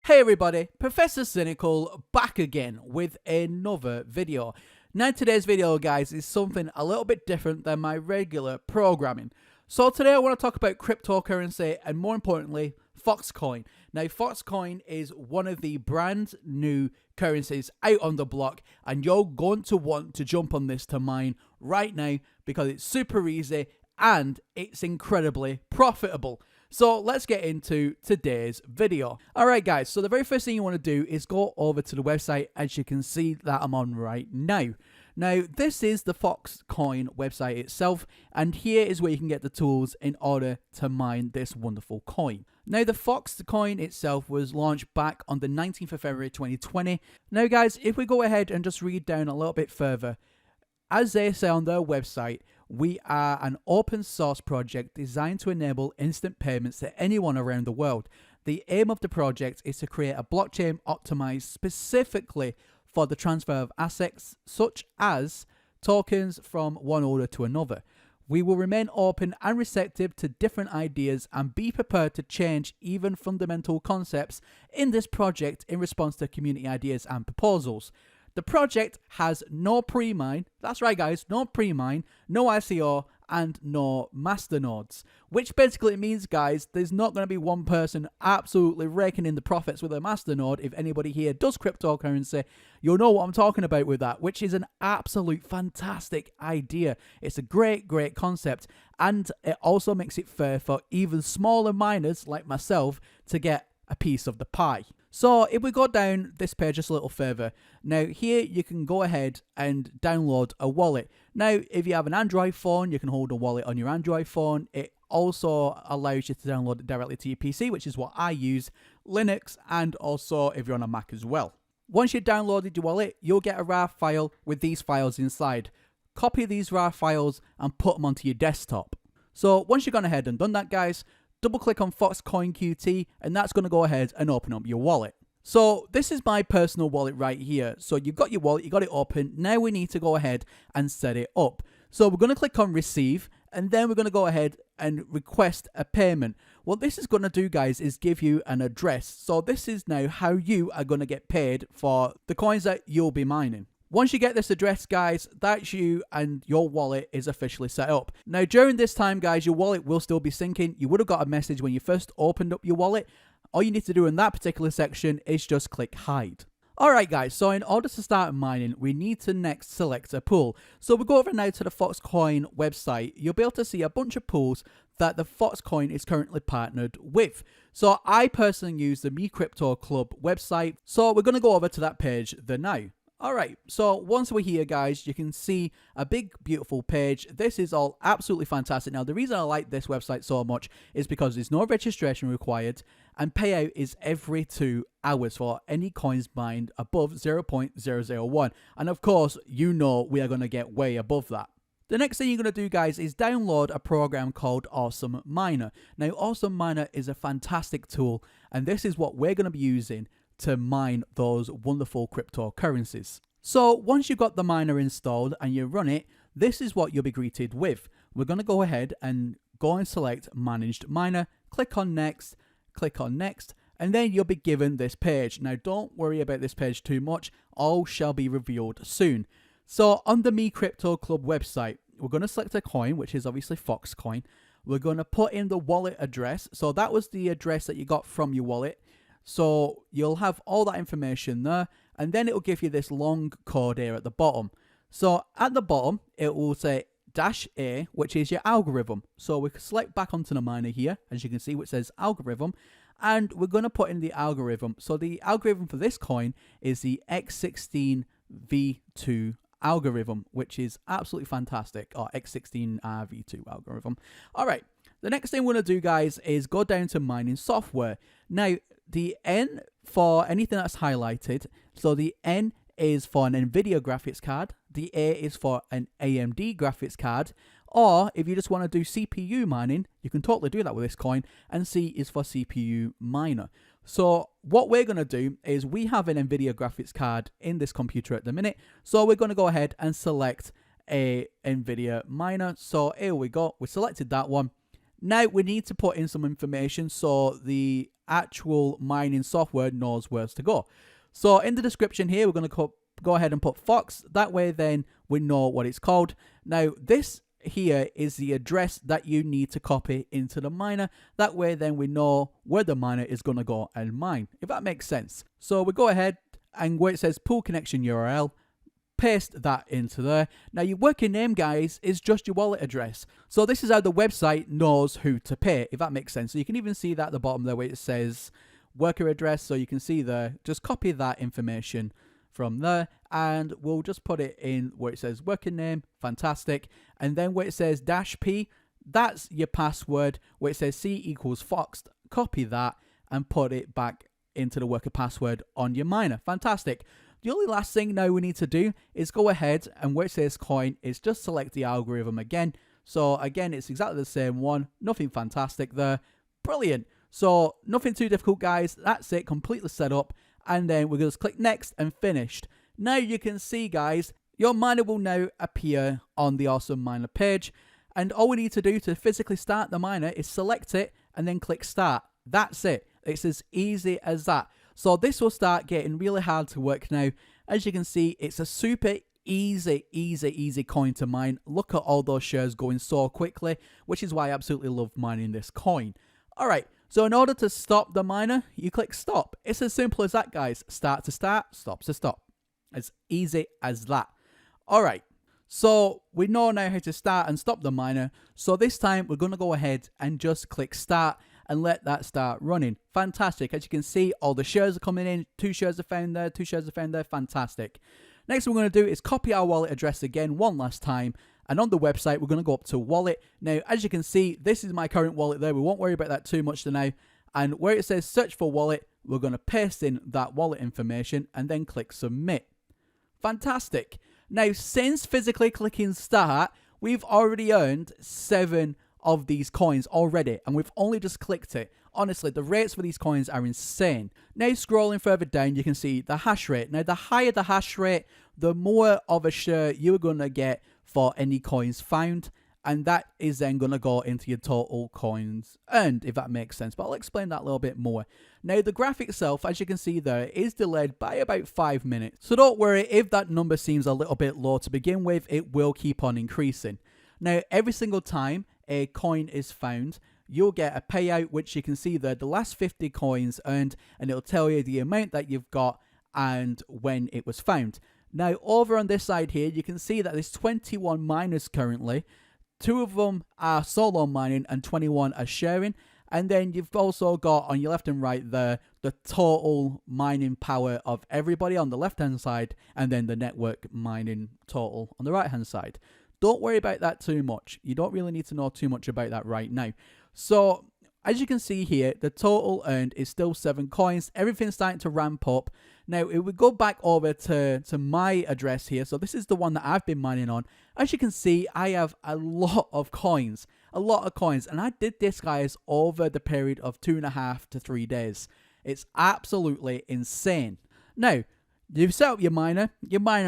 Hey everybody, Professor Cynical back again with another video. Now today's video guys is something a little bit different than my regular programming. So today I want to talk about cryptocurrency and more importantly FOXcoin. Now FOXcoin is one of the brand new currencies out on the block and you're going to want to jump on this to mine right now because it's super easy and it's incredibly profitable. So let's get into today's video. Alright guys, so the very first thing you want to do is go over to the website, as you can see that I'm on right now. Now this is the FOXcoin website itself, and here is where you can get the tools in order to mine this wonderful coin. Now the FOXcoin itself was launched back on the 19th of February 2020. Now guys, if we go ahead and just read down a little bit further, as they say on their website, we are an open source project designed to enable instant payments to anyone around the world. The aim of the project is to create a blockchain optimized specifically for the transfer of assets such as tokens from one owner to another. We will remain open and receptive to different ideas and be prepared to change even fundamental concepts in this project in response to community ideas and proposals. The project has no pre-mine, that's right guys, no pre-mine, no ICO, and no masternodes. Which basically means guys, there's not going to be one person absolutely raking in the profits with a masternode. If anybody here does cryptocurrency, you'll know what I'm talking about with that, which is an absolute fantastic idea. It's a great concept, and it also makes it fair for even smaller miners like myself to get a piece of the pie. So if we go down this page just a little further, now here you can go ahead and download a wallet. Now if you have an Android phone, you can hold a wallet on your Android phone. It also allows you to download it directly to your PC, which is what I use, Linux, and also if you're on a Mac as well. Once you've downloaded your wallet, you'll get a RAR file with these files inside. Copy these RAR files and put them onto your desktop. So once you've gone ahead and done that guys, double click on FOXcoin QT and that's going to go ahead and open up your wallet. So this is my personal wallet right here. So you've got your wallet, you got it open. Now we need to go ahead and set it up. So we're going to click on receive and then we're going to go ahead and request a payment. What this is going to do guys is give you an address. So this is now how you are going to get paid for the coins that you'll be mining. Once you get this address guys, that's you and your wallet is officially set up. Now during this time guys, your wallet will still be syncing. You would have got a message when you first opened up your wallet. All you need to do in that particular section is just click hide. Alright guys, so in order to start mining, we need to next select a pool. So we'll go over now to the FOXcoin website. You'll be able to see a bunch of pools that the FOXcoin is currently partnered with. So I personally use the Me Crypto Club website. So we're going to go over to that page there now. Alright, so once we're here guys, you can see a big beautiful page. This is all absolutely fantastic. Now the reason I like this website so much is because there's no registration required and payout is every 2 hours for any coins mined above 0.001. And of course, you know we are going to get way above that. The next thing you're going to do guys is download a program called Awesome Miner. Now Awesome Miner is a fantastic tool and this is what we're going to be using to mine those wonderful cryptocurrencies. So once you've got the miner installed and you run it, this is what you'll be greeted with. We're going to go ahead and go and select Managed Miner, click on Next, and then you'll be given this page. Now don't worry about this page too much, all shall be revealed soon. So on the Me Crypto Club website, we're going to select a coin, which is obviously FOXcoin. We're going to put in the wallet address. So that was the address that you got from your wallet. So you'll have all that information there, and then it will give you this long code here at the bottom. So at the bottom, it will say -A, which is your algorithm. So we can select back onto the miner here, as you can see, which says algorithm, and we're going to put in the algorithm. So the algorithm for this coin is the X16 V2 algorithm, which is absolutely fantastic, or X16 V2 algorithm. All right. The next thing we're going to do, guys, is go down to mining software. Now, the N for anything that's highlighted, so the N is for an NVIDIA graphics card, the A is for an AMD graphics card, or if you just want to do CPU mining, you can totally do that with this coin, and C is for CPU miner. So what we're going to do is we have an NVIDIA graphics card in this computer at the minute, so we're going to go ahead and select a NVIDIA miner. So here we go, we selected that one. Now we need to put in some information so the actual mining software knows where to go. So in the description here, we're going to go ahead and put Fox. That way then we know what it's called. Now this here is the address that you need to copy into the miner. That way then we know where the miner is going to go and mine, if that makes sense. So we go ahead and where it says pool connection URL, paste that into there. Now your working name, guys, is just your wallet address. So this is how the website knows who to pay, if that makes sense. So you can even see that at the bottom there where it says worker address. So you can see there, just copy that information from there, and we'll just put it in where it says working name. Fantastic. And then where it says -p, that's your password. Where it says C equals FOXD, copy that and put it back into the worker password on your miner. Fantastic. The only last thing now we need to do is go ahead and where it says coin is just select the algorithm again. So again, it's exactly the same one. Nothing fantastic there. Brilliant. So nothing too difficult, guys. That's it, completely set up. And then we're going to just click next and finished. Now you can see, guys, your miner will now appear on the Awesome Miner page. And all we need to do to physically start the miner is select it and then click start. That's it. It's as easy as that. So this will start getting really hard to work now. As you can see, it's a super easy coin to mine. Look at all those shares going so quickly, which is why I absolutely love mining this coin. All right. So in order to stop the miner, you click stop. It's as simple as that, guys. Start to start, stop to stop. As easy as that. All right. So we know now how to start and stop the miner. So this time we're going to go ahead and just click start and let that start running. Fantastic. As you can see, all the shares are coming in. 2 shares are found there. 2 shares are found there. Fantastic. Next what we're going to do is copy our wallet address again one last time. And on the website, we're going to go up to wallet. Now, as you can see, this is my current wallet there. We won't worry about that too much for now. And where it says search for wallet, we're going to paste in that wallet information and then click submit. Fantastic. Now, since physically clicking start, we've already earned 7 of these coins already. And we've only just clicked it. Honestly, the rates for these coins are insane. Now, scrolling further down, you can see the hash rate. Now, the higher the hash rate, the more of a share you're going to get for any coins found, and that is then going to go into your total coins earned, if that makes sense. But I'll explain that a little bit more. Now, the graph itself, as you can see there, is delayed by about 5 minutes. So don't worry if that number seems a little bit low to begin with, it will keep on increasing. Now, every single time a coin is found, you'll get a payout, which you can see there, the last 50 coins earned, and it'll tell you the amount that you've got and when it was found. Now, over on this side here, you can see that there's 21 miners currently. 2 of them are solo mining and 21 are sharing. And then you've also got on your left and right there, the total mining power of everybody on the left-hand side, and then the network mining total on the right-hand side. Don't worry about that too much. You don't really need to know too much about that right now. So, as you can see here, the total earned is still 7 coins. Everything's starting to ramp up. Now, if we go back over to my address here, so this is the one that I've been mining on. As you can see, I have a lot of coins. And I did this, guys, over the period of 2.5 to 3 days. It's absolutely insane. Now, you've set up your miner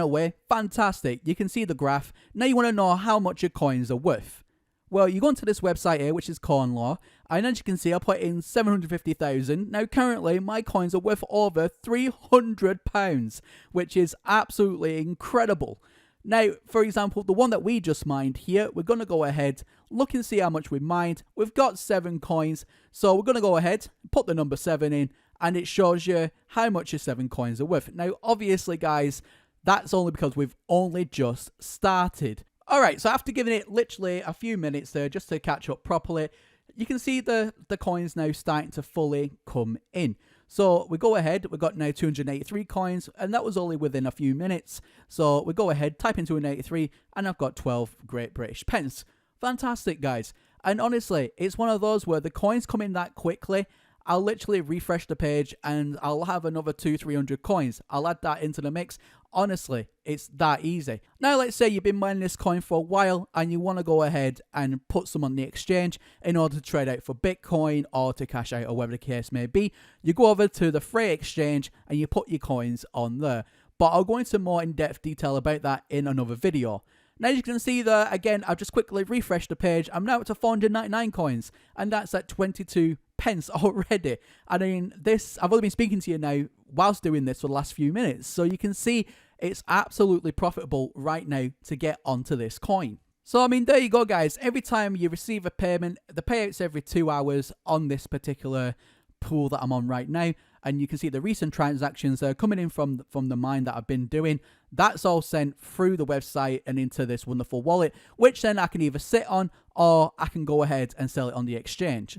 away. Fantastic. You can see the graph. Now you want to know how much your coins are worth. Well, you go onto this website here, which is CoinLaw, and as you can see, I put in 750,000. Now, currently, my coins are worth over £300, which is absolutely incredible. Now, for example, the one that we just mined here, we're going to go ahead, look and see how much we mined. We've got 7 coins, so we're going to go ahead, put the number 7 in, and it shows you how much your 7 coins are worth. Now, obviously, guys, that's only because we've only just started. Alright, so after giving it literally a few minutes there just to catch up properly, you can see the coins now starting to fully come in. So we go ahead, we've got now 283 coins, and that was only within a few minutes. So we go ahead, type in 283, and I've got 12 Great British pence. Fantastic, guys. And honestly, it's one of those where the coins come in that quickly. I'll literally refresh the page and I'll have another 200-300 coins. I'll add that into the mix. Honestly, it's that easy. Now, let's say you've been mining this coin for a while and you want to go ahead and put some on the exchange in order to trade out for Bitcoin or to cash out or whatever the case may be. You go over to the free exchange and you put your coins on there. But I'll go into more in-depth detail about that in another video. Now you can see there, again, I've just quickly refreshed the page. I'm now up to 499 coins, and that's at 22 pence already. I mean, I've only been speaking to you now whilst doing this for the last few minutes, so you can see it's absolutely profitable right now to get onto this coin. So, I mean, there you go, guys. Every time you receive a payment, the payout's every 2 hours on this particular pool that I'm on right now. And you can see the recent transactions that are coming in from the mine that I've been doing. That's all sent through the website and into this wonderful wallet, which then I can either sit on or I can go ahead and sell it on the exchange.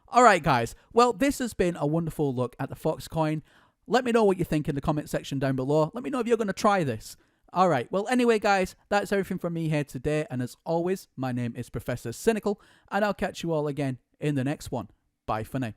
All right, guys. Well, this has been a wonderful look at the Fox coin. Let me know what you think in the comment section down below. Let me know if you're going to try this. All right. Well, anyway, guys, that's everything from me here today. And as always, my name is Professor Cynical, and I'll catch you all again in the next one. Bye for now.